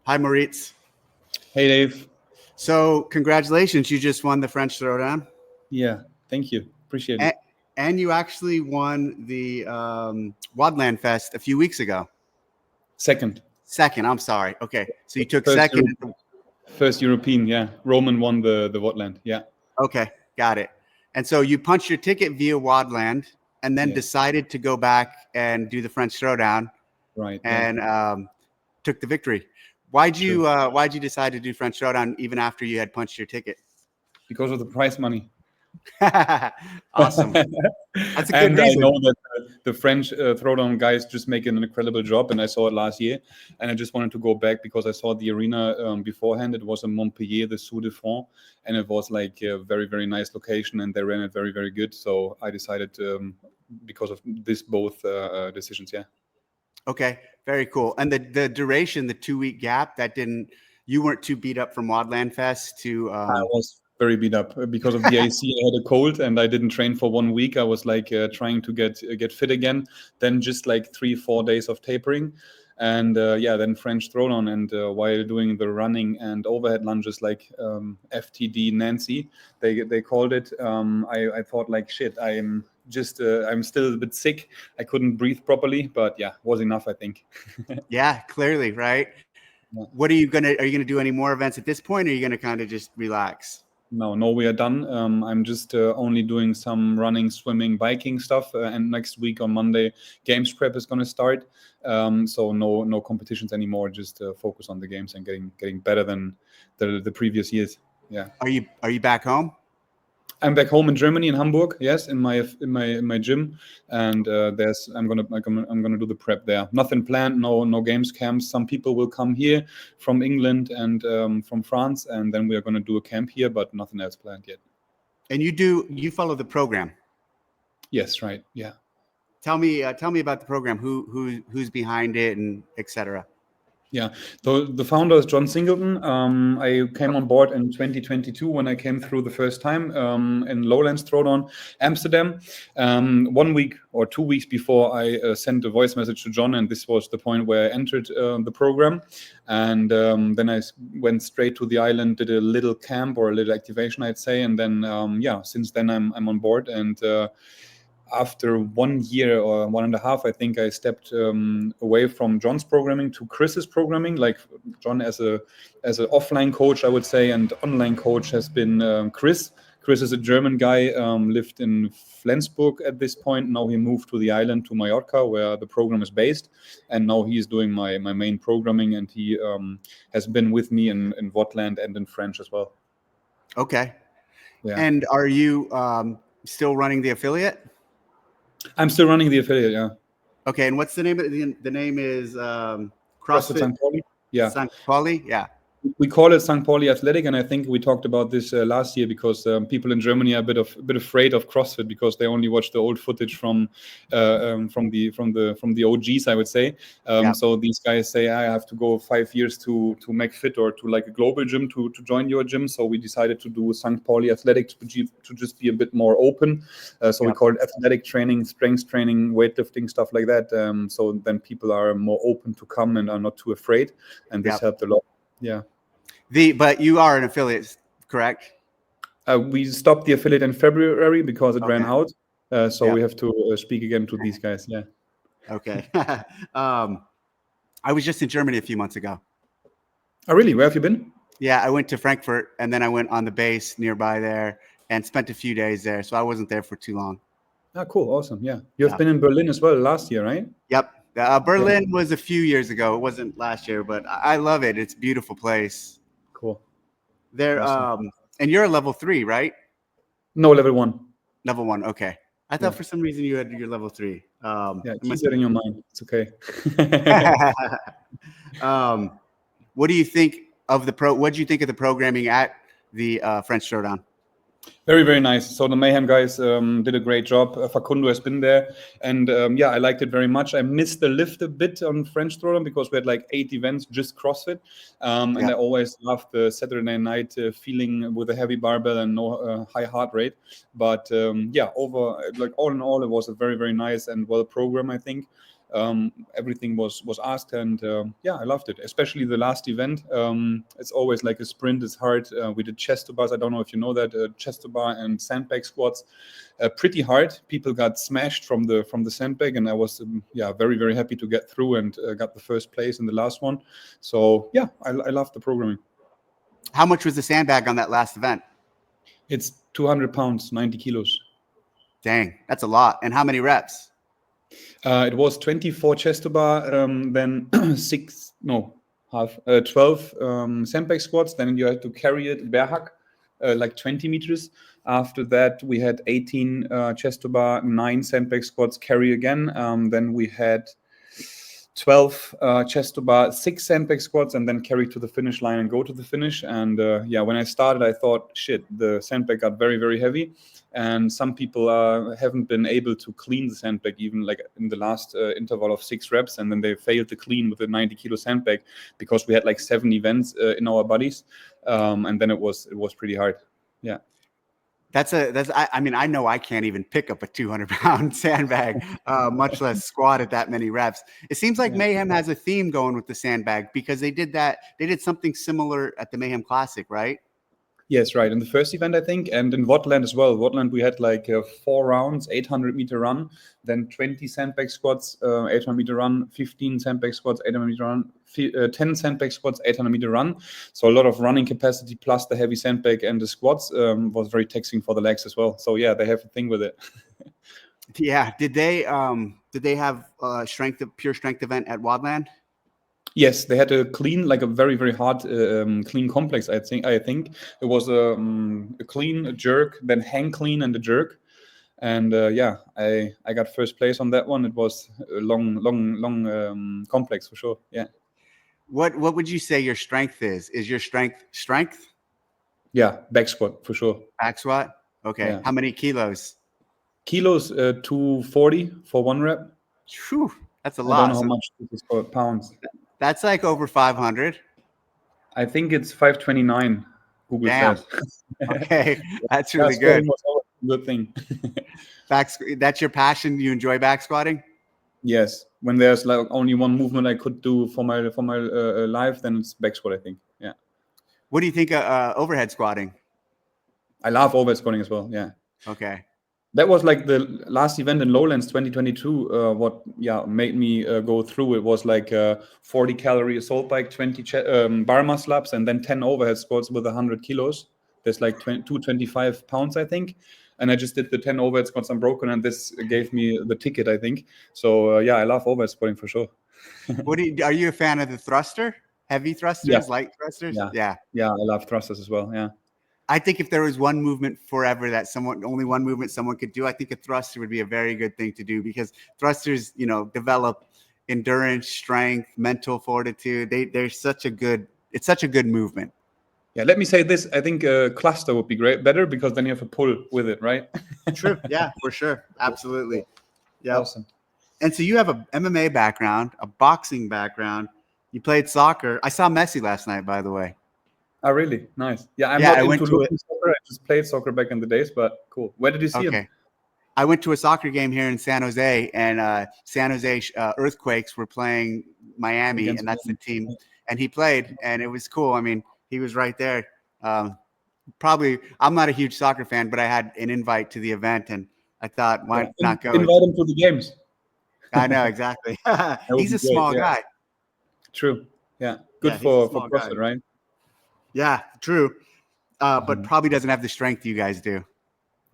Hi, Moritz. Hey, Dave. So, congratulations. You just won the French Throwdown. Yeah, thank you. Appreciate it. And you actually won the WODland Fest a few weeks ago. Second, I'm sorry. Okay. So you took first second. first European, yeah. Roman won the WODland, yeah. Okay, got it. And so you punched your ticket via WODland and then decided to go back and do the French Throwdown. Right. And took the victory. Why'd you decide to do French Throwdown even after you had punched your ticket? Because of the prize money. Awesome. That's a good And reason. I know that the French Throwdown guys just make an incredible job, and I saw it last year. And I just wanted to go back because I saw the arena beforehand. It was in Montpellier, the Sous de France, and it was like a very, very nice location, and they ran it very, very good. So I decided because of both decisions, yeah. Okay, very cool. And the duration, the 2-week gap, you weren't too beat up from WODland Fest to. I was very beat up because of the AC. I had a cold and I didn't train for 1 week. I was like trying to get fit again. Then just like 3-4 days of tapering, and then French Throwdown. And while doing the running and overhead lunges, like FTD Nancy, they called it. I thought like shit. I'm still a bit sick. I couldn't breathe properly, but yeah, was enough, I think. Yeah, clearly, right? Yeah. Are you gonna do any more events at this point, or are you gonna kind of just relax? No, we are done. I'm just only doing some running, swimming, biking stuff. And next week on Monday, games prep is going to start. So no competitions anymore. Just focus on the games and getting better than the previous years. Yeah. Are you back home? I'm back home in Germany, in Hamburg. Yes, in my gym, and I'm gonna do the prep there. Nothing planned. No games camps. Some people will come here from England and from France, and then we are gonna do a camp here, but nothing else planned yet. And you follow the program? Yes, right. Yeah. Tell me about the program. Who's behind it, and etc. Yeah, so the founder is John Singleton. I came on board in 2022 when I came through the first time in Lowlands Throwdown, Amsterdam. 1 week or 2 weeks before, I sent a voice message to John, and this was the point where I entered the program. And then I went straight to the island, did a little camp or a little activation, I'd say. And then, since then I'm on board. And after 1 year or 1.5, I think I stepped away from John's programming to Chris's programming. Like John as an offline coach, I would say, and online coach has been Chris. Chris is a German guy, lived in Flensburg at this point. Now he moved to the island, to Mallorca, where the program is based. And now he is doing my main programming, and he has been with me in WODland and in French as well. Okay. Yeah. And are you still running the affiliate? I'm still running the affiliate, yeah. Okay, and what's the name of it? The name is CrossFit St. Pauli. Yeah. St. Pauli, yeah. We call it St. Pauli Athletic, and I think we talked about this last year because people in Germany are a bit afraid of CrossFit because they only watch the old footage from the OGs, I would say. So these guys say I have to go 5 years to make fit or to like a global gym to join your gym. So we decided to do St. Pauli Athletic to just be a bit more open. We call it athletic training, strength training, weightlifting, stuff like that. So then people are more open to come and are not too afraid, and this helped a lot. Yeah. But you are an affiliate, correct? We stopped the affiliate in February because it ran out. We have to speak again to these guys. Yeah. Okay. I was just in Germany a few months ago. Oh, really? Where have you been? Yeah, I went to Frankfurt, and then I went on the base nearby there and spent a few days there. So I wasn't there for too long. Ah, cool. Awesome. Yeah. You have been in Berlin as well last year, right? Yep. Berlin was a few years ago. It wasn't last year, but I love it. It's a beautiful place. Cool. There, awesome. And you're a level 3, right? No, level 1. Level 1. Okay. I thought for some reason you had your level 3. Keep that in your mind. It's okay. What do you think of what do you think of the programming at the French Throwdown? Very, very nice. So the Mayhem guys did a great job. Facundo has been there. And I liked it very much. I missed the lift a bit on French Throwdown because we had like 8 events, just CrossFit. And I always loved the Saturday night feeling with a heavy barbell and no high heart rate. But all in all, it was a very, very nice and well program, I think. Everything was asked, and yeah, I loved it. Especially the last event. It's always like a sprint. It's hard. We did chest to bars. I don't know if you know that chest to bar and sandbag squats. Pretty hard. People got smashed from the sandbag, and I was very, very happy to get through and got the first place in the last one. So yeah, I loved the programming. How much was the sandbag on that last event? It's 200 pounds, 90 kilos. Dang, that's a lot. And how many reps? It was 24 chest to bar, then 12 sandbag squats. Then you had to carry it bear hug, like 20 meters. After that, we had 18 chest to bar, 9 sandbag squats, carry again. Then we had 12 chest to bar, 6 sandbag squats, and then carry to the finish line and go to the finish. And when I started, I thought, shit, the sandbag got very, very heavy. And some people haven't been able to clean the sandbag even like in the last interval of 6 reps, and then they failed to clean with a 90-kilo sandbag because we had like 7 events in our bodies, and then it was pretty hard. Yeah. I mean, I know I can't even pick up a 200-pound sandbag, much less squat at that many reps. It seems like Mayhem has a theme going with the sandbag because they did something similar at the Mayhem Classic, right? Yes, right. In the first event, I think, and in WODland as well. WODland, we had like 4 rounds, 800-meter run, then 20 sandbag squats, 800-meter run, 15 sandbag squats, 800-meter run, 10 sandbag squats, 800-meter run. So a lot of running capacity plus the heavy sandbag and the squats was very taxing for the legs as well. So yeah, they have a thing with it. Yeah. Did they have a pure strength event at WODland? Yes, they had a clean, like a very, very hard clean complex. I think it was a clean, a jerk, then hang clean and a jerk. And I got first place on that one. It was a long complex for sure. Yeah. What would you say your strength is? Is your strength? Yeah, back squat for sure. Back squat? Okay. Yeah. How many kilos? Kilos, 240 for 1 rep. Whew, that's a lot. I don't know how much this is for pounds. That's like over 500. I think it's 529. Google says. Okay, that's really good. Good thing. That's your passion. You enjoy back squatting? Yes. When there's like only one movement I could do for my life, then it's back squat, I think. Yeah. What do you think of overhead squatting? I love overhead squatting as well. Yeah. Okay. That was like the last event in Lowlands 2022. What made me go through it was like 40 calorie assault bike, 20 bar muscle ups, and then 10 overhead squats with 100 kilos. There's like 225 pounds, I think. And I just did the 10 overhead squats unbroken, and this gave me the ticket, I think. So I love overhead squatting for sure. Are you a fan of the thruster? Heavy thrusters, Yeah. light thrusters? Yeah, I love thrusters as well. Yeah. I think if there was one movement forever that only one movement someone could do, I think a thruster would be a very good thing to do because thrusters, develop endurance, strength, mental fortitude. It's such a good movement. Yeah, let me say this. I think a cluster would be better because then you have a pull with it, right? True. Yeah, for sure. Absolutely. Yeah. Awesome. And so you have a MMA background, a boxing background. You played soccer. I saw Messi last night, by the way. Oh, really? Nice. Yeah, I'm not into looking soccer. I just played soccer back in the days, but cool. Where did you see him? I went to a soccer game here in San Jose, and San Jose Earthquakes were playing Miami, and that's the team. And he played, and it was cool. I mean, he was right there. Probably, I'm not a huge soccer fan, but I had an invite to the event, and I thought, why not go? Invite him to the games. I know, exactly. He's a small guy. True. Yeah. Good for CrossFit, right? Yeah, true. But probably doesn't have the strength you guys do.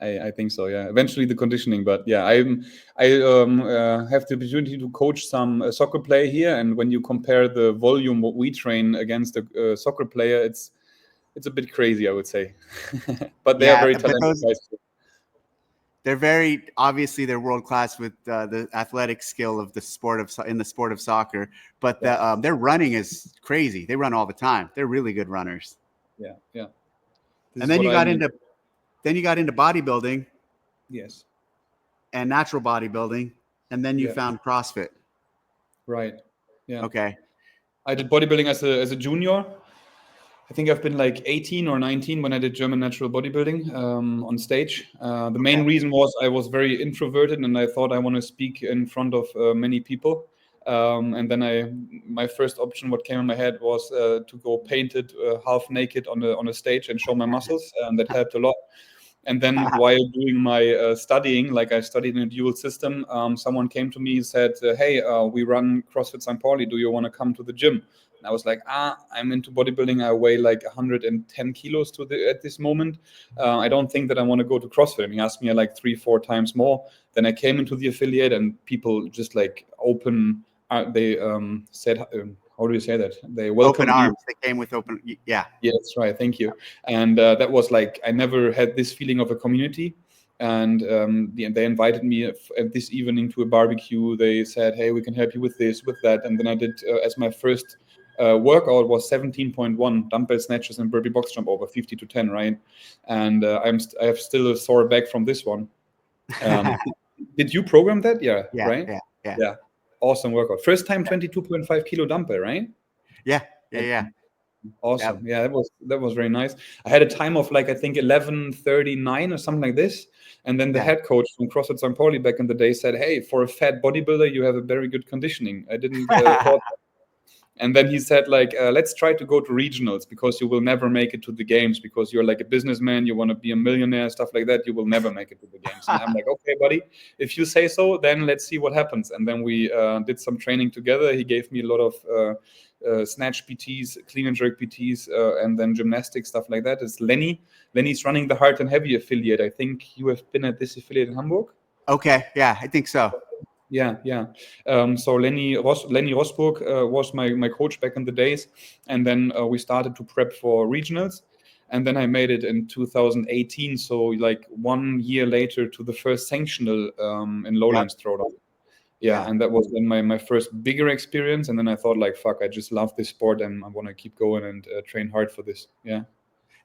I think so. Yeah. Eventually the conditioning, but yeah, I have the opportunity to coach some soccer player here, and when you compare the volume what we train against a soccer player, it's a bit crazy, I would say. But they are very talented guys. They're world class with the athletic skill of the sport of soccer, but their running is crazy. They run all the time. They're really good runners. Yeah. And then you got into bodybuilding. Yes. And natural bodybuilding, and then you found CrossFit. Right. Yeah. Okay. I did bodybuilding as a junior. I think I've been like 18 or 19 when I did German natural bodybuilding on stage. The main reason was I was very introverted and I thought I want to speak in front of many people. And then my first option, what came in my head was to go painted half naked on a stage and show my muscles, and that helped a lot. And then while doing my studying, like I studied in a dual system, someone came to me and said, hey, we run CrossFit St. Pauli. Do you want to come to the gym? And I was like, I'm into bodybuilding. I weigh like 110 kilos at this moment. I don't think that I want to go to CrossFit. And he asked me like 3-4 times more. Then I came into the affiliate and people just like they said, how do you say that? They welcomed open arms. me. They came with open. Yeah. Yeah, that's right. Thank you. And that was like, I never had this feeling of a community. And they invited me at this evening to a barbecue. They said, hey, we can help you with this, with that. And then I did, as my first workout was 17.1 dumbbell snatches and burpee box jump over 50 to 10, right? And I have still a sore back from this one. Did you program that? Yeah, right? Yeah. Awesome workout. First time 22.5 kilo dumbbell, right? Yeah. Awesome. Yeah, that was very nice. I had a time of like I think 11:39 or something like this, and then the head coach from CrossFit St. Pauli back in the day said, "Hey, for a fat bodybuilder, you have a very good conditioning." I didn't thought. And then he said, like, let's try to go to regionals because you will never make it to the games because you're like a businessman, you want to be a millionaire, stuff like that. You will never make it to the games. And I'm like, okay, buddy, if you say so, then let's see what happens. And then we did some training together. He gave me a lot of snatch PTs, clean and jerk PTs, and then gymnastics, stuff like that. It's Lenny. Lenny's running the Hard and Heavy affiliate. I think you have been at this affiliate in Hamburg. Okay. Yeah, I think so. Yeah. So Lenny Rosburg was my coach back in the days, and then we started to prep for regionals, and then I made it in 2018. So like 1 year later to the first sanctional in Lowlands Throwdown. Yeah, and that was then my first bigger experience, and then I thought like, fuck, I just love this sport and I want to keep going and train hard for this. Yeah.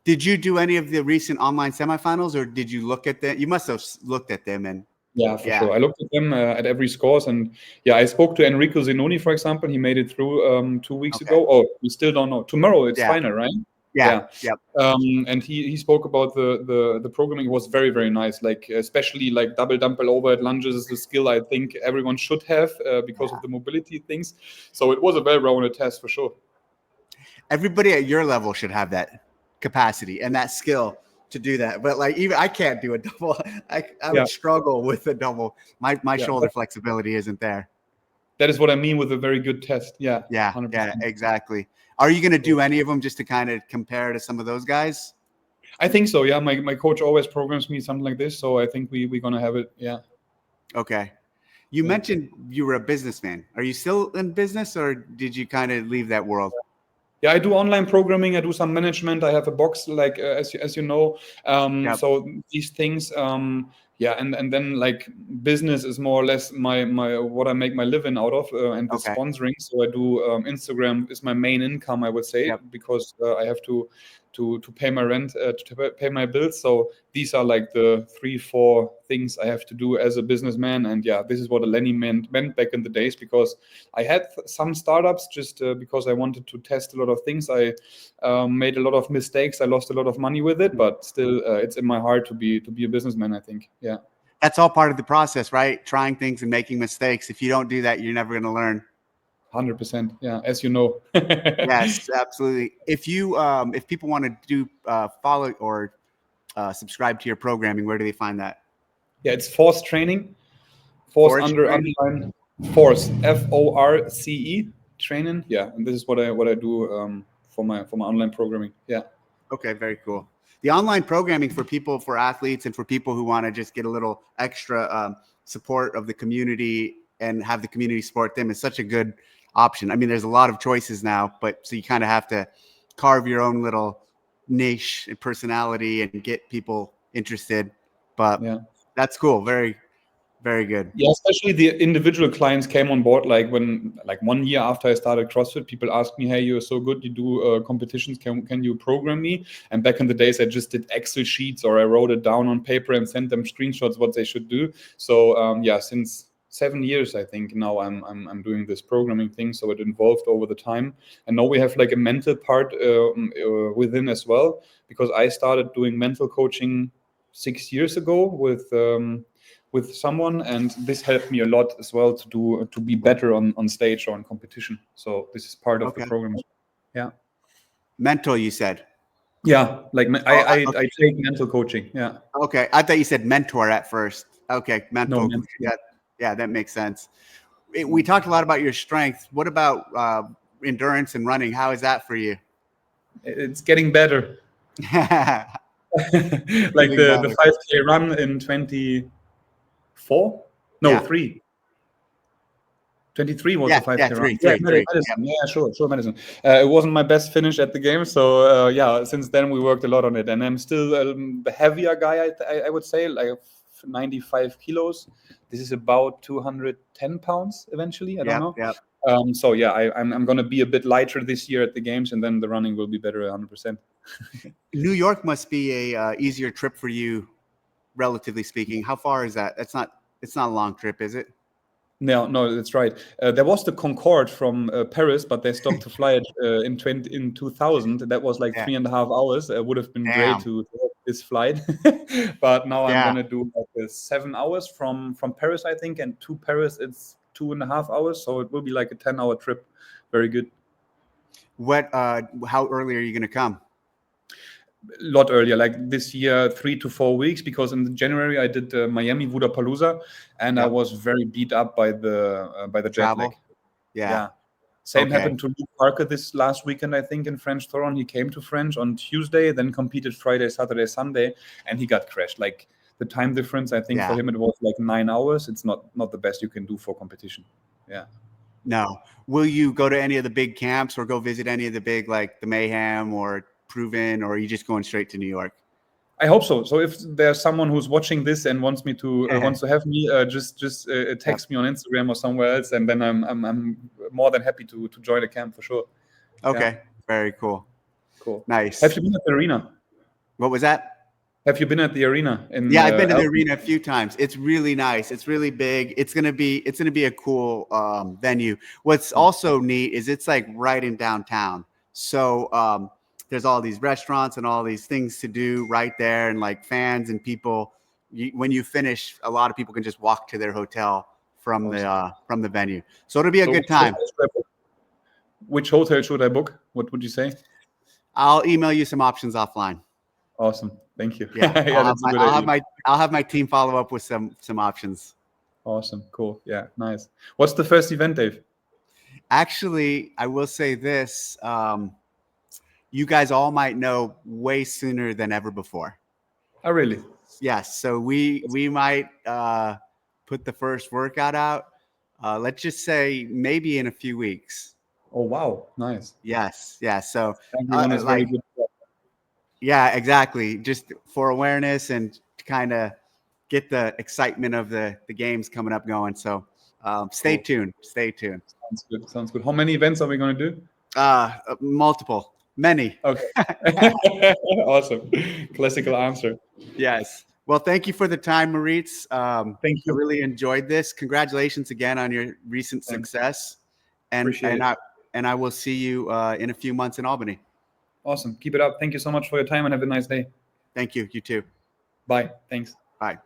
Did you do any of the recent online semifinals, or did you look at them? You must have looked at them and. Yeah, for sure. I looked at them at every scores, and I spoke to Enrico Zinoni, for example. He made it through 2 weeks ago. Oh, we still don't know. Tomorrow it's final, right? Yeah. And he spoke about the programming. It was very, very nice. Like especially like double dumbbell overhead lunges is a skill I think everyone should have because of the mobility things. So it was a well-rounded test for sure. Everybody at your level should have that capacity and that skill to do that, but like even I can't do a double. I would struggle with a double. My shoulder flexibility isn't there. That is what I mean with a very good test. Yeah, 100%. Yeah, exactly. Are you going to do any of them just to kind of compare to some of those guys? I think so. Yeah, my coach always programs me something like this, so I think we're gonna have it. Yeah. Okay. You mentioned you were a businessman. Are you still in business, or did you kind of leave that world? Yeah, I do online programming. I do some management. I have a box, like as you know. So these things, and then like business is more or less my what I make my living out of, and the sponsoring. So I do Instagram is my main income, I would say, because I have to pay my rent, to pay my bills. So these are like the 3-4 things I have to do as a businessman. And this is what a Lenny meant back in the days, because I had some startups just because I wanted to test a lot of things. I made a lot of mistakes. I lost a lot of money with it, but still it's in my heart to be a businessman, I think. Yeah. That's all part of the process, right? Trying things and making mistakes. If you don't do that, you're never going to learn. 100%. Yeah, as you know. Yes, absolutely. If people want to do follow or subscribe to your programming, where do they find that? Yeah, it's Force Training. Force underline Force FORCE training. Yeah, and this is what I do for my online programming. Yeah. Okay, very cool. The online programming for athletes and for people who want to just get a little extra support of the community and have the community support them is such a good option. I mean, there's a lot of choices now, but so you kind of have to carve your own little niche and personality and get people interested. But that's cool. Very, very good. Yeah, especially the individual clients came on board like 1 year after I started CrossFit. People asked me, "Hey, you're so good. You do competitions. Can you program me?" And back in the days, I just did Excel sheets or I wrote it down on paper and sent them screenshots what they should do. So since 7 years, I think. Now I'm doing this programming thing, so it evolved over the time. And now we have like a mental part within as well, because I started doing mental coaching 6 years ago with someone, and this helped me a lot as well to be better on stage or in competition. So this is part of the program. Yeah. Mental, you said. Yeah, like I take mental coaching. Yeah. Okay, I thought you said mentor at first. Okay, mental. No, yeah, that makes sense. We talked a lot about your strength. What about endurance and running? How is that for you? It's getting better. Like the 5K run in 24? No, 3. 23 was the 5K run. Medicine. Yeah, sure, medicine. It wasn't my best finish at the game, so since then we worked a lot on it, and I'm still the heavier guy. I would say, like 95 kilos. This is about 210 pounds eventually. I don't know. Yeah. So yeah, I'm gonna be a bit lighter this year at the games, and then the running will be better 100%. New York must be a easier trip for you, relatively speaking. How far is that? It's not a long trip, is it? No, that's right. There was the Concorde from Paris, but they stopped to fly it in 2000. That was like 3.5 hours. It would have been great to have this flight, but now I'm gonna do like 7 hours from Paris, I think, and to Paris it's 2.5 hours. So it will be like a 10-hour trip. Very good. How early are you gonna come? A lot earlier, like this year, 3 to 4 weeks, because in January I did Miami Wodapalooza, and I was very beat up by the jet lag. Yeah. Same happened to Luke Parker this last weekend, I think, in French Throwdown. He came to French on Tuesday, then competed Friday, Saturday, Sunday, and he got crashed. Like the time difference, I think for him it was like 9 hours. It's not the best you can do for competition. Yeah. No. Will you go to any of the big camps or go visit any of the big, like the Mayhem or Proven, or are you just going straight to New York? I hope so. So if there's someone who's watching this and wants me to wants to have me, just text me on Instagram or somewhere else, and then I'm more than happy to join a camp for sure. Okay, very cool. Cool, nice. Have you been at the arena? What was that? Have you been at the arena? I've been to the arena a few times. It's really nice. It's really big. It's gonna be a cool venue. What's also neat is it's like right in downtown. So there's all these restaurants and all these things to do right there, and like fans and people. When you finish, a lot of people can just walk to their hotel from the venue. So it'll be a good time. Which hotel should I book? What would you say? I'll email you some options offline. Awesome, thank you. Yeah, I'll have my team follow up with some options. Awesome, cool. Yeah, nice. What's the first event, Dave? Actually, I will say this. You guys all might know way sooner than ever before. Oh, really? Yes. So we might put the first workout out. Let's just say maybe in a few weeks. Oh, wow. Nice. Yes. Yeah. So everyone is very good. Yeah, exactly. Just for awareness and to kind of get the excitement of the games coming up going. So stay tuned. Stay tuned. Sounds good. How many events are we going to do? Multiple. Many. Okay. Awesome. Classical answer. Yes. Well, thank you for the time, Moritz. Thank you. I really enjoyed this. Congratulations again on your recent success. And I will see you in a few months in Albany. Awesome. Keep it up. Thank you so much for your time and have a nice day. Thank you. You too. Bye. Thanks. Bye.